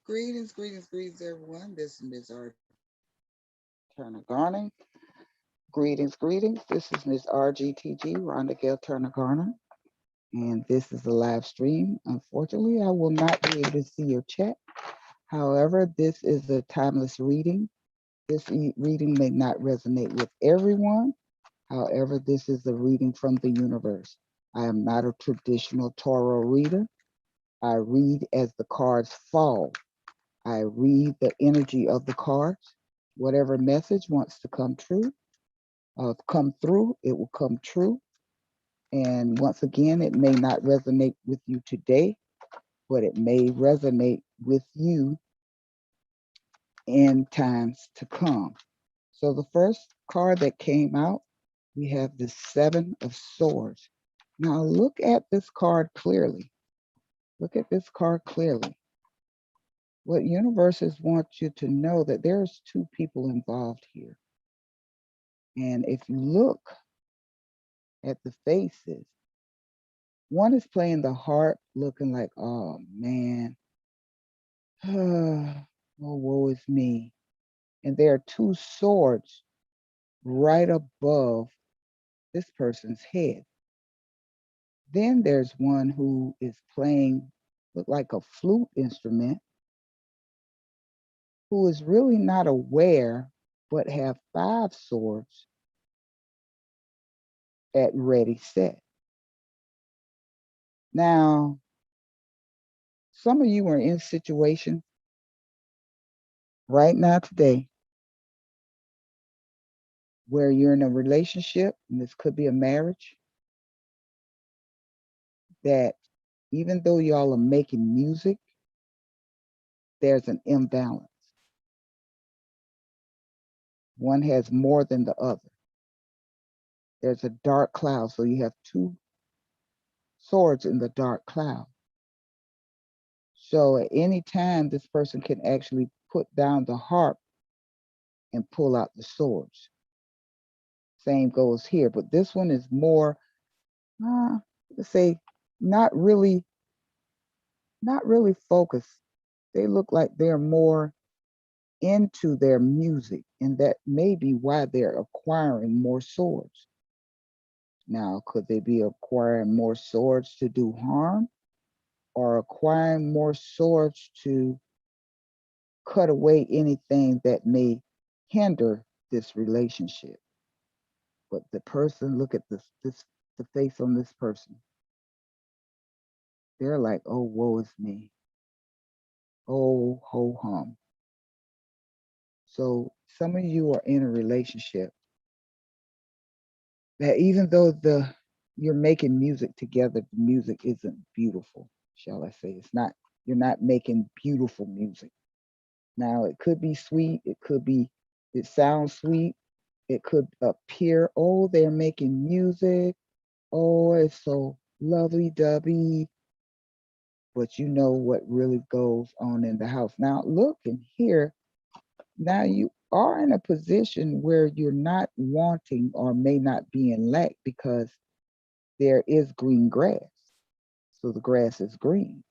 Greetings, everyone. This is Ms. Turner Garner. Greetings. This is Ms. RGTG, Rhonda Gail Turner Garner, and this is a live stream. Unfortunately, I will not be able to see your chat. However, this is a timeless reading. This reading may not resonate with everyone. However, this is a reading from the universe. I am not a traditional tarot reader. I read as the cards fall. I read the energy of the cards. Whatever message wants to come through, it will come true. And once again, it may not resonate with you today, but it may resonate with you in times to come. So the first card that came out, we have the Seven of Swords. Now look at this card clearly. Look at this card clearly. What universes want you to know that there's two people involved here. And if you look at the faces, one is playing the harp, looking like, oh man, oh, woe is me. And there are two swords right above this person's head. Then there's one who is playing, look like a flute instrument, who is really not aware, but have five swords at ready set. Now, some of you are in situations right now today where you're in a relationship, and this could be a marriage, that even though y'all are making music, there's an imbalance. One has more than the other. There's a dark cloud, so you have two swords in the dark cloud. So at any time, this person can actually put down the harp and pull out the swords. Same goes here, but this one is more, let's say, not really focused. They look like they're more into their music, and that may be why they're acquiring more swords. Now, could they be acquiring more swords to do harm, or acquiring more swords to cut away anything that may hinder this relationship? But the person, look at the face on this person. They're like, oh, woe is me. Oh, ho hum. So some of you are in a relationship that even though you're making music together, the music isn't beautiful, shall I say. You're not making beautiful music. Now it could be sweet, it sounds sweet, it could appear, oh, they're making music, oh, it's so lovey-dovey, but you know what really goes on in the house. Now look and here, now you are in a position where you're not wanting or may not be in lack because there is green grass. So the grass is green.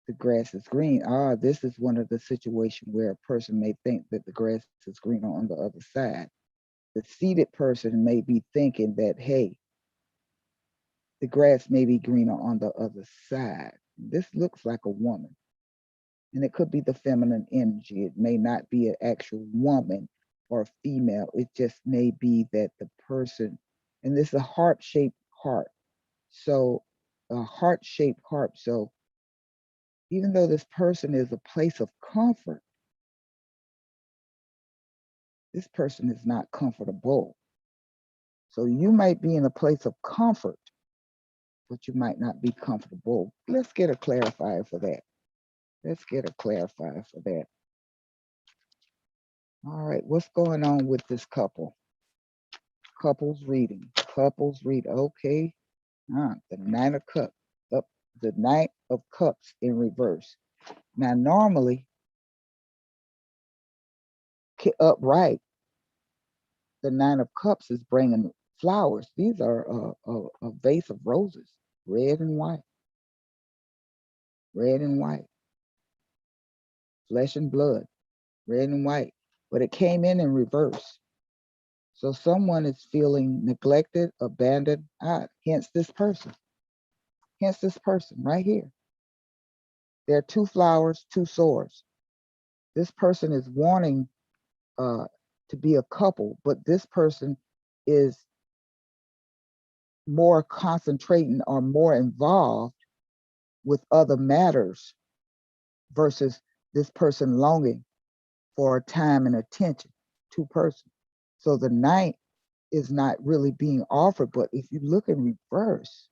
The grass is green. This is one of the situations where a person may think that the grass is green on the other side. The seated person may be thinking that, hey, the grass may be greener on the other side. This looks like a woman. And it could be the feminine energy. It may not be an actual woman or female. It just may be that the person, and this is a heart-shaped heart. So a heart-shaped heart. So even though this person is a place of comfort, this person is not comfortable. So you might be in a place of comfort, but you might not be comfortable. Let's get a clarifier for that. Let's get a clarifier for that. All right, what's going on with this couple? Couples reading. Okay. The Nine of Cups. The Knight of Cups in reverse. Now, normally, upright, the Nine of Cups is bringing flowers. These are a vase of roses, red and white. Red and white. flesh and blood, red and white, but it came in reverse. So someone is feeling neglected, abandoned, hence this person. Hence this person right here. There are two flowers, two swords. This person is wanting to be a couple, but this person is more concentrating or more involved with other matters versus this person longing for time and attention. Two persons. So the knight is not really being offered, but if you look in reverse,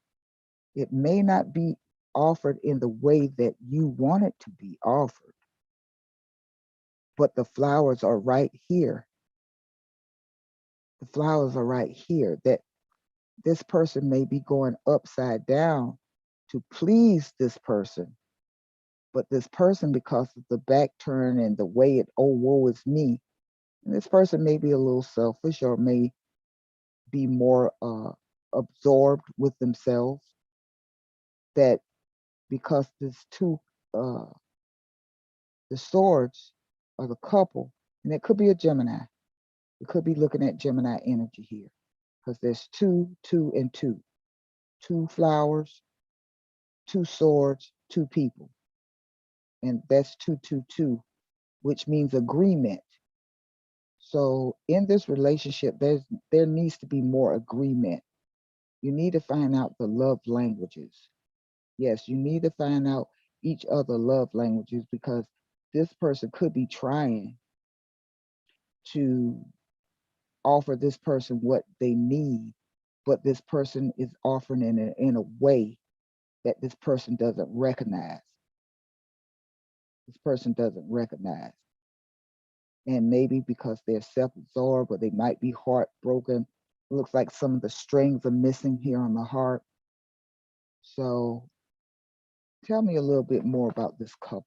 it may not be offered in the way that you want it to be offered. But the flowers are right here. The flowers are right here. That this person may be going upside down to please this person. But this person, because of the back turn and the way it, oh, woe is me, and this person may be a little selfish or may be more absorbed with themselves, that because there's two, the swords are the couple, and it could be a Gemini. We could be looking at Gemini energy here because there's two, two, and two. Two flowers, two swords, two people. And that's 222, which means agreement. So in this relationship, there needs to be more agreement. You need to find out the love languages. Yes, you need to find out each other love languages because this person could be trying to offer this person what they need, but this person is offering in a way that this person doesn't recognize. This person doesn't recognize. And maybe because they're self-absorbed or they might be heartbroken. It looks like some of the strings are missing here on the heart. So tell me a little bit more about this couple.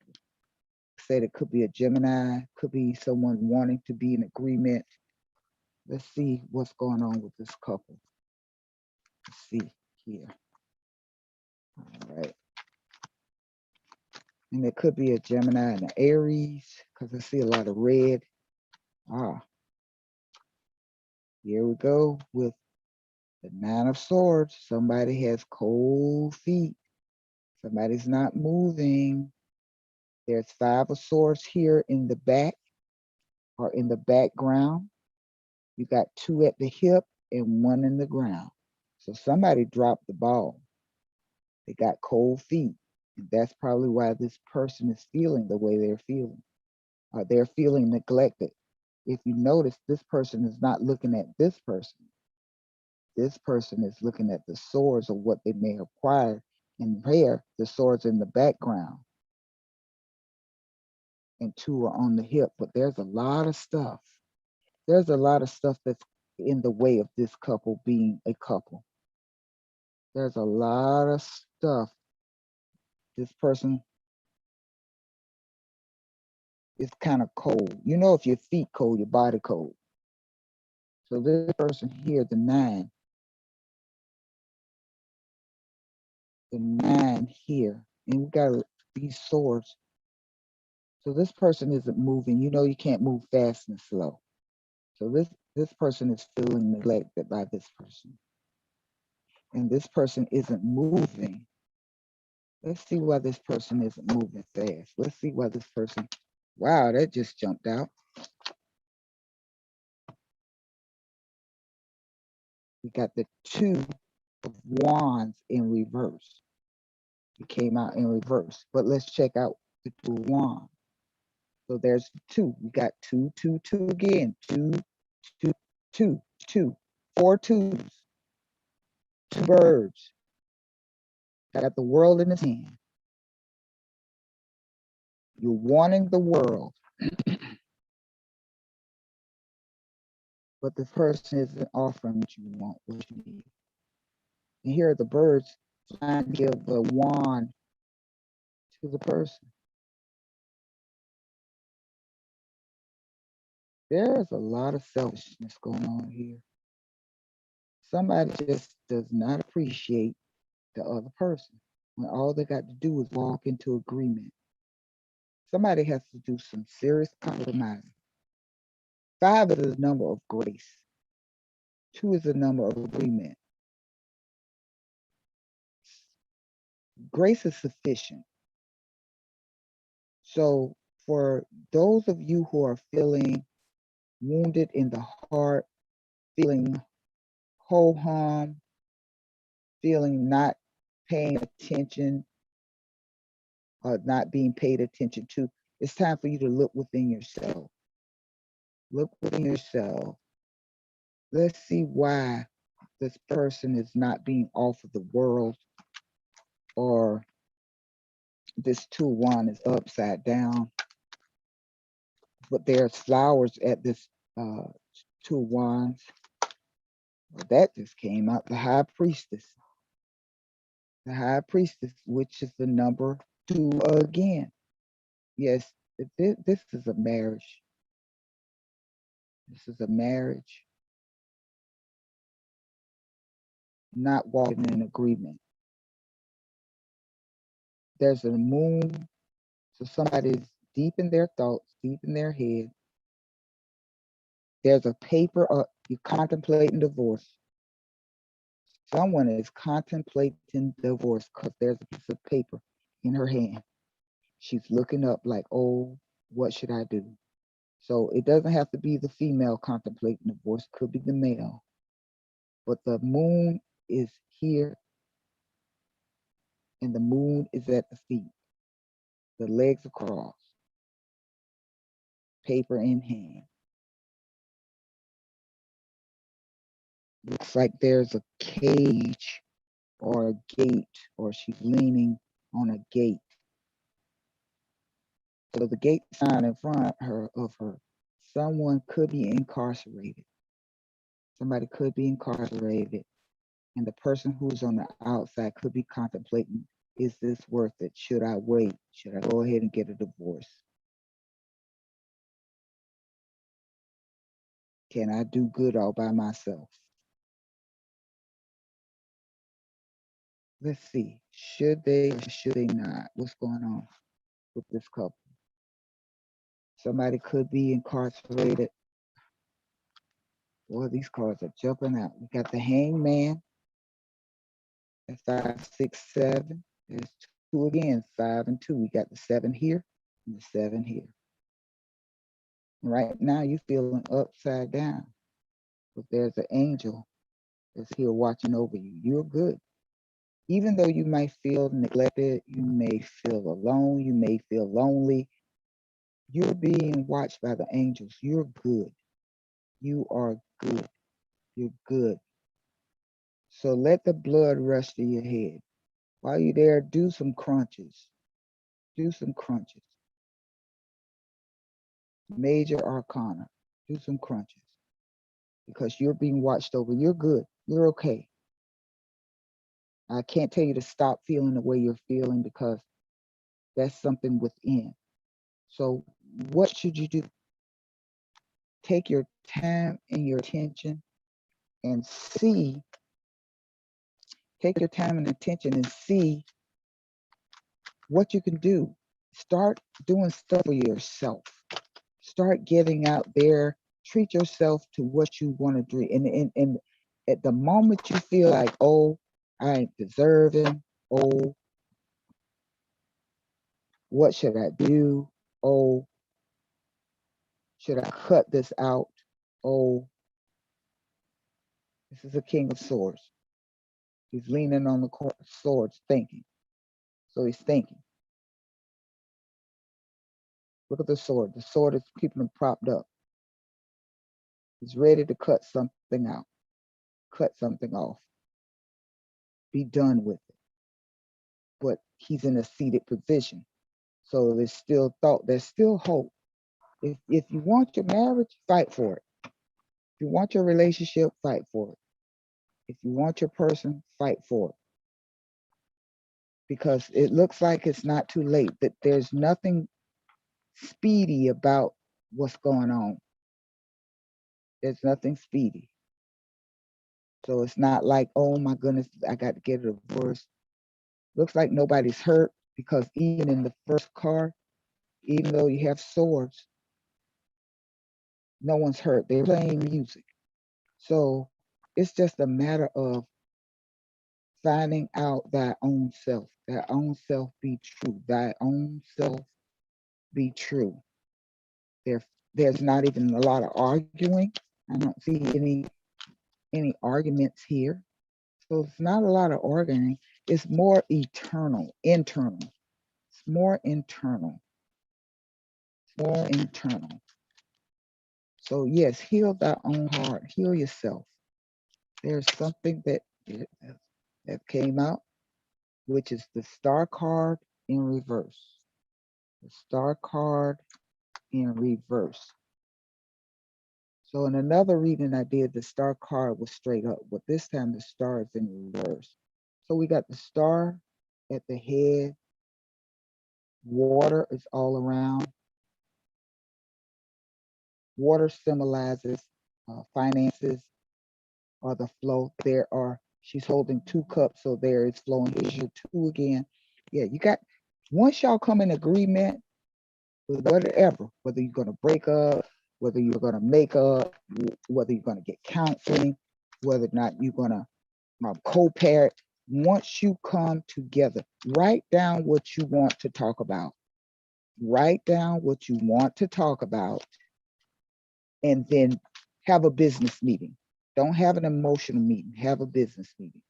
Said it could be a Gemini, could be someone wanting to be in agreement. Let's see what's going on with this couple. Let's see here. All right. And it could be a Gemini and an Aries, because I see a lot of red. Here we go with the Nine of Swords. Somebody has cold feet. Somebody's not moving. There's Five of Swords here in the back or in the background. You got two at the hip and one in the ground. So somebody dropped the ball. They got cold feet. And that's probably why this person is feeling the way they're feeling. They're feeling neglected. If you notice, this person is not looking at this person. This person is looking at the swords of what they may have acquired. And here, the swords in the background. And two are on the hip. But there's a lot of stuff. There's a lot of stuff that's in the way of this couple being a couple. There's a lot of stuff. This person is kind of cold. You know, if your feet cold, your body cold. So this person here, the nine here, and we got these swords. So this person isn't moving. You know, you can't move fast and slow. So this person is feeling neglected by this person. And this person isn't moving. Let's see why this person isn't moving fast. Let's see why this person, wow, that just jumped out. We got the Two of Wands in reverse. It came out in reverse, but let's check out the Two of Wands. So there's two. We got two, two, two again. Two, two, two, two. Four twos. Two birds. Got the world in his hand. You're wanting the world. But the person isn't offering what you want, what you need. And here are the birds trying to give the wand to the person. There is a lot of selfishness going on here. Somebody just does not appreciate the other person when all they got to do is walk into agreement. Somebody has to do some serious compromising. 5 is the number of grace. 2 is the number of agreement. Grace is sufficient. So for those of you who are feeling wounded in the heart, feeling ho hum, feeling not paying attention or not being paid attention to, it's time for you to look within yourself. Look within yourself. Let's see why this person is not being offered the world, or this 2-1 is upside down, but there's flowers at this 2-1s. Well, that just came out, the high priestess. The high priestess, which is the number 2 again. Yes, this is a marriage. This is a marriage. Not walking in agreement. There's a moon, so somebody's deep in their thoughts, deep in their head. There's a paper, you're contemplating divorce. Someone is contemplating divorce because there's a piece of paper in her hand. She's looking up like, oh, what should I do? So it doesn't have to be the female contemplating divorce, could be the male. But the moon is here and the moon is at the feet. The legs are crossed, paper in hand. Looks like there's a cage or a gate, or she's leaning on a gate. So the gate sign in front of her, someone could be incarcerated. Somebody could be incarcerated. And the person who's on the outside could be contemplating, is this worth it? Should I wait? Should I go ahead and get a divorce? Can I do good all by myself? Let's see. Should they or should they not? What's going on with this couple? Somebody could be incarcerated. Boy, these cards are jumping out. We got the hangman. That's 5, 6, 7. There's 2 again, 5 and 2. We got the 7 here and the 7 here. Right now, you're feeling upside down, but there's an angel that's here watching over you. You're good. Even though you might feel neglected, you may feel alone, you may feel lonely, you're being watched by the angels. You're good. You are good. You're good. So let the blood rush to your head. While you're there, do some crunches. Do some crunches. Major arcana. Do some crunches. Because you're being watched over. You're good. You're okay. I can't tell you to stop feeling the way you're feeling, because that's something within. So what should you do? Take your time and your attention and see. Take your time and attention and see what you can do. Start doing stuff for yourself. Start getting out there. Treat yourself to what you want to do. And at the moment you feel like, oh, I ain't deserving. Oh, what should I do? Oh, should I cut this out? Oh, this is a king of swords. He's leaning on the swords, thinking. So he's thinking. Look at the sword. The sword is keeping him propped up. He's ready to cut something out, cut something off, be done with it. But he's in a seated position. So there's still thought, there's still hope. If you want your marriage, fight for it. If you want your relationship, fight for it. If you want your person, fight for it. Because it looks like it's not too late, that there's nothing speedy about what's going on. There's nothing speedy. So it's not like, oh my goodness, I got to get a divorce. Looks like nobody's hurt, because even in the first card, Even though you have swords, no one's hurt. They're playing music. So it's just a matter of finding out thy own self. Thy own self be true. Thy own self be true. There, there's not even a lot of arguing. I don't see any arguments here. So it's not a lot of arguing. It's more internal. It's more internal. More internal. So yes, heal thy own heart. Heal yourself. There's something that came out, which is the star card in reverse. The star card in reverse. So in another reading I did, the star card was straight up, but this time the star is in reverse. So we got the star at the head. Water is all around. Water symbolizes finances or the flow. She's holding 2 cups, so there it's flowing. Here's your 2 again. Yeah, you got, once y'all come in agreement with whatever, whether you're going to break up, whether you're going to make up, whether you're going to get counseling, whether or not you're going to co-parent, once you come together, write down what you want to talk about. Write down what you want to talk about, and then have a business meeting. Don't have an emotional meeting, have a business meeting.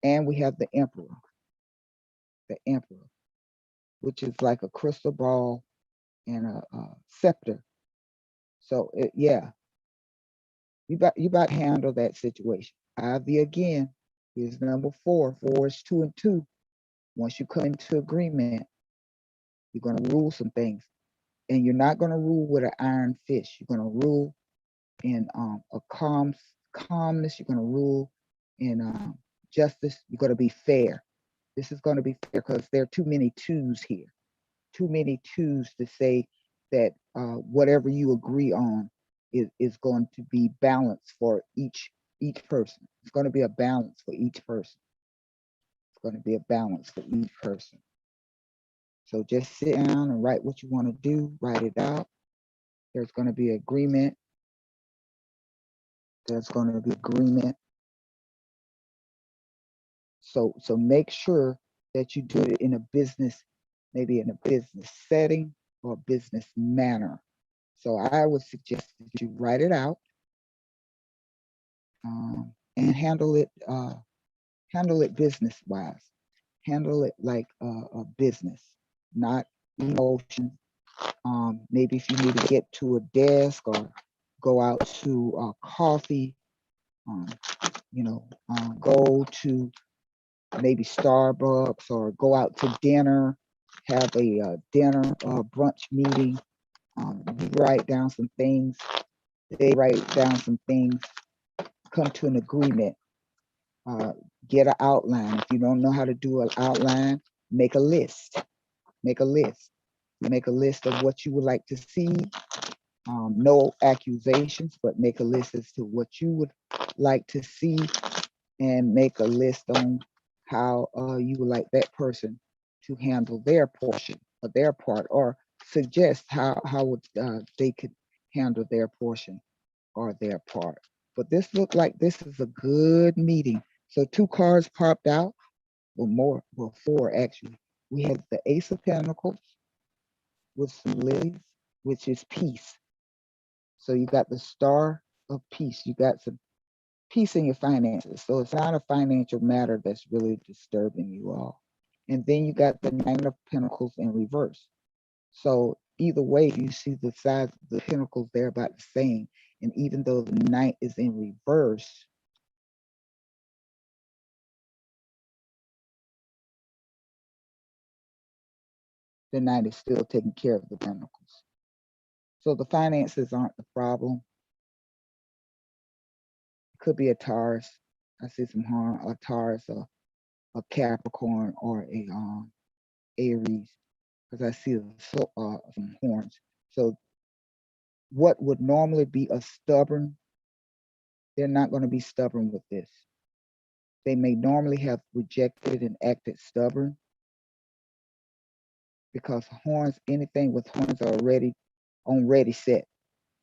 And we have the emperor, which is like a crystal ball and a scepter. So yeah, you about to handle that situation. Ivy again is number 4. 4 is 2 and 2. Once you come into agreement, you're going to rule some things, and you're not going to rule with an iron fist. You're going to rule in a calmness. You're going to rule in justice. You're going to be fair. This is going to be fair because there are too many twos here. Too many twos to say that whatever you agree on is going to be balanced for each person. It's going to be a balance for each person. It's going to be a balance for each person. So just sit down and write what you want to do. Write it out. There's going to be agreement. There's going to be agreement. So make sure that you do it in a business, maybe in a business setting or a business manner. So I would suggest that you write it out and handle it business wise. Handle it like a business, not emotion. Maybe if you need to get to a desk or go out to coffee, go to maybe Starbucks or go out to dinner, have a dinner brunch meeting. You write down some things. They write down some things. Come to an agreement. Get an outline. If you don't know how to do an outline, make a list. Make a list. Make a list of what you would like to see. No accusations, but make a list as to what you would like to see, and make a list on how you would like that person to handle their portion or their part, or suggest how would they could handle their portion or their part. But this looked like this is a good meeting. So 2 cards popped out, or more, well, 4 actually. We have the Ace of Pentacles with some lilies, which is peace. So you got the Star of Peace. You got some peace in your finances. So it's not a financial matter that's really disturbing you all. And then you got the 9 of Pentacles in reverse. So either way, you see the size of the pentacles, they're about the same. And even though the 9 is in reverse, the 9 is still taking care of the pentacles. So the finances aren't the problem. Could be a Taurus. I see some harm, a Taurus, a Capricorn, or a Aries, because I see some horns. So what would normally be a stubborn, they're not going to be stubborn with this. They may normally have rejected and acted stubborn. because horns, anything with horns are already on ready set.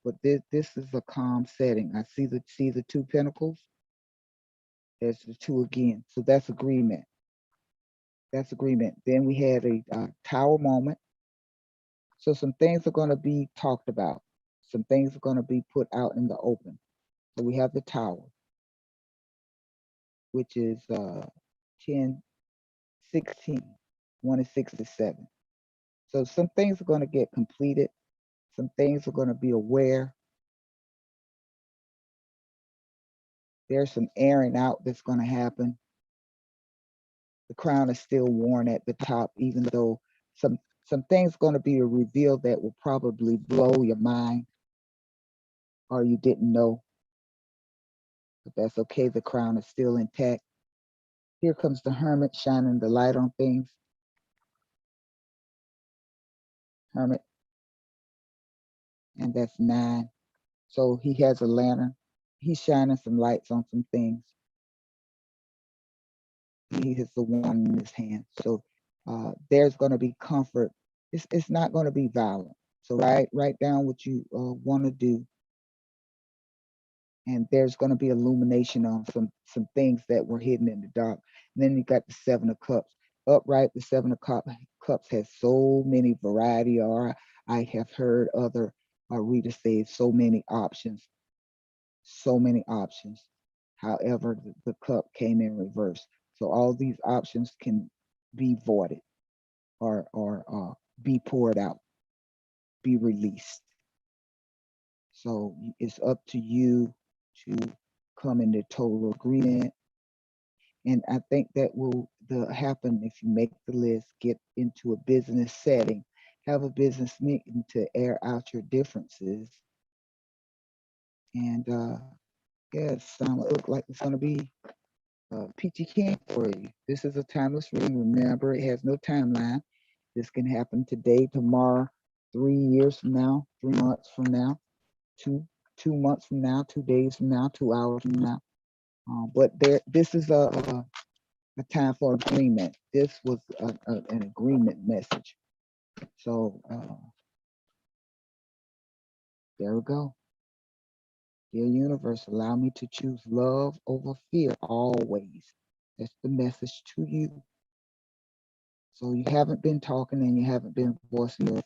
But this is a calm setting. I see the two pentacles. There's the two again. So that's agreement. That's agreement. Then we had a tower moment. So some things are going to be talked about. Some things are going to be put out in the open. So we have the tower, which is 10, 16, 1 and 6 is 7. So some things are going to get completed. Some things are going to be aware. There's some airing out that's going to happen. The crown is still worn at the top, even though some things going to be revealed that will probably blow your mind or you didn't know. But that's okay. The crown is still intact. Here comes the hermit shining the light on things. Hermit. And that's 9. So he has a lantern. He's shining some lights on some things. He has the wand in his hand. So there's going to be comfort. It's not going to be violent. So write down what you want to do. And there's going to be illumination on some things that were hidden in the dark. And then you got the 7 of Cups. Upright, the 7 of Cups has so many variety, or I have heard other readers say so many options. So many options. However, the cup came in reverse. So all these options can be voided or be poured out, be released. So it's up to you to come into total agreement. And I think that will happen if you make the list, get into a business setting, have a business meeting to air out your differences. And yeah, it look like it's going to be peachy keen for you. This is a timeless reading. Remember, it has no timeline. This can happen today, tomorrow, 3 years from now, 3 months from now, 2 months from now, 2 days from now, 2 hours from now. But this is a time for agreement. This was an agreement message. So there we go. Dear universe, allow me to choose love over fear always. That's the message to you. So you haven't been talking and you haven't been voicing your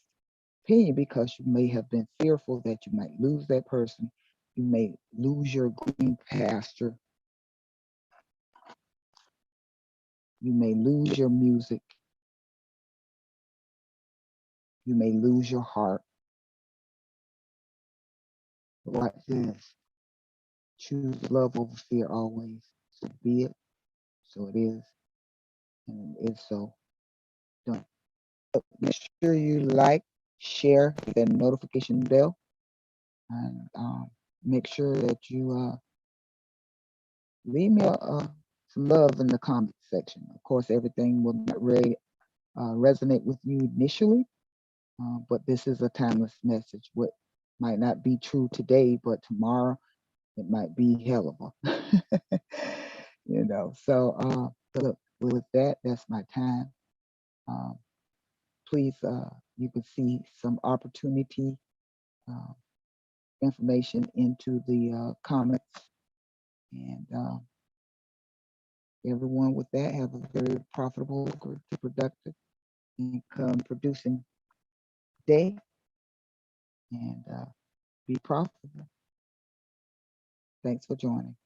opinion because you may have been fearful that you might lose that person. You may lose your green pasture. You may lose your music. You may lose your heart. But watch this. Choose love over fear always. So be it. So it is. And it is so. Done. Make sure you like, share, hit that notification bell, and make sure that you leave me some love in the comment section. Of course, everything will not resonate with you initially, but this is a timeless message. What might not be true today, but tomorrow it might be hell of a, you know. So look, with that, that's my time. Please, you can see some opportunity information into the comments. And everyone with that have a very profitable, productive, income producing day and be profitable. Thanks for joining.